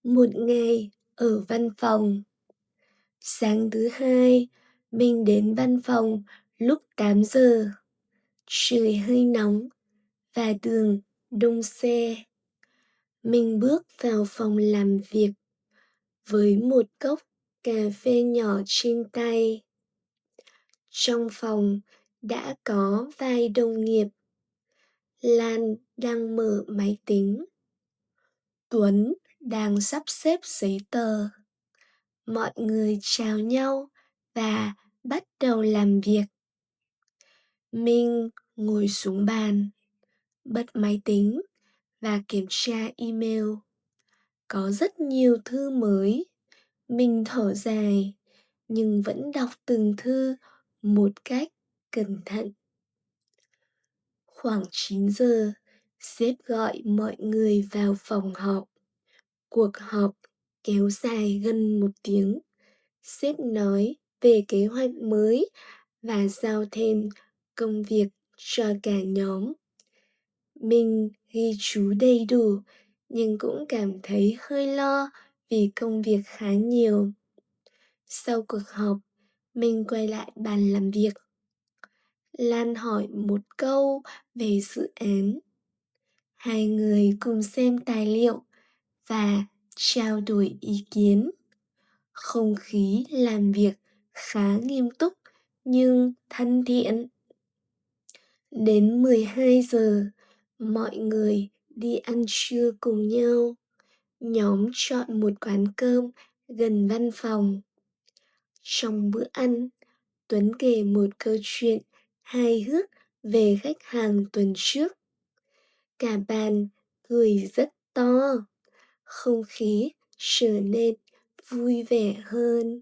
Một ngày ở văn phòng. Sáng thứ hai, mình đến văn phòng lúc 8 giờ. Trời hơi nóng và đường đông xe. Mình bước vào phòng làm việc với một cốc cà phê nhỏ trên tay. Trong phòng đã có vài đồng nghiệp. Lan đang mở máy tính. Tuấn đang sắp xếp giấy tờ. Mọi người chào nhau và bắt đầu làm việc. Mình ngồi xuống bàn, bật máy tính và kiểm tra email. Có rất nhiều thư mới. Mình thở dài, nhưng vẫn đọc từng thư một cách cẩn thận. Khoảng 9 giờ, sếp gọi mọi người vào phòng họp. Cuộc họp kéo dài gần 1 tiếng. Sếp nói về kế hoạch mới và giao thêm công việc cho cả nhóm. Mình ghi chú đầy đủ nhưng cũng cảm thấy hơi lo vì công việc khá nhiều. Sau cuộc họp, mình quay lại bàn làm việc. Lan hỏi một câu về dự án. Hai người cùng xem tài liệu và trao đổi ý kiến. Không khí làm việc khá nghiêm túc nhưng thân thiện. Đến 12 giờ, mọi người đi ăn trưa cùng nhau. Nhóm chọn một quán cơm gần văn phòng. Trong bữa ăn, Tuấn kể một câu chuyện hài hước về khách hàng tuần trước. Cả bàn cười rất to. Không khí trở nên vui vẻ hơn.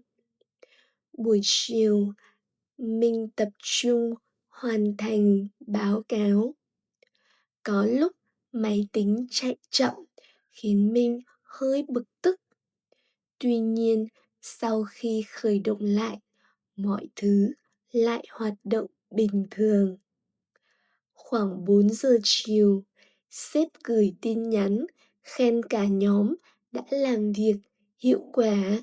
Buổi chiều, mình tập trung hoàn thành báo cáo. Có lúc máy tính chạy chậm khiến mình hơi bực tức. Tuy nhiên, sau khi khởi động lại, mọi thứ lại hoạt động bình thường. Khoảng 4 giờ chiều, sếp gửi tin nhắn khen cả nhóm đã làm việc hiệu quả.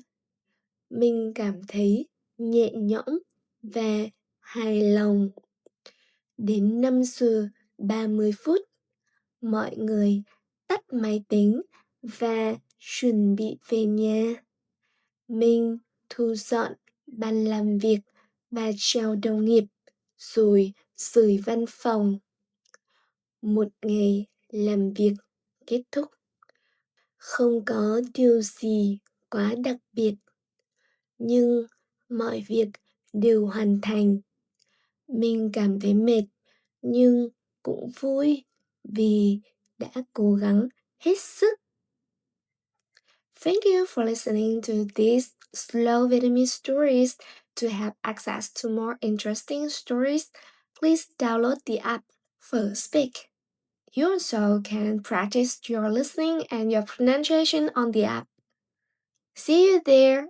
Mình cảm thấy nhẹ nhõm và hài lòng. Đến 5 giờ 30 phút, mọi người tắt máy tính và chuẩn bị về nhà. Mình thu dọn bàn làm việc và chào đồng nghiệp rồi rời văn phòng. Một ngày làm việc kết thúc. Không có điều gì quá đặc biệt, nhưng mọi việc đều hoàn thành. Mình cảm thấy mệt nhưng cũng vui vì đã cố gắng hết sức. Thank you for listening to these slow Vietnamese stories. To have access to more interesting stories, please download the app First Speak. You also can practice your listening and your pronunciation on the app. See you there!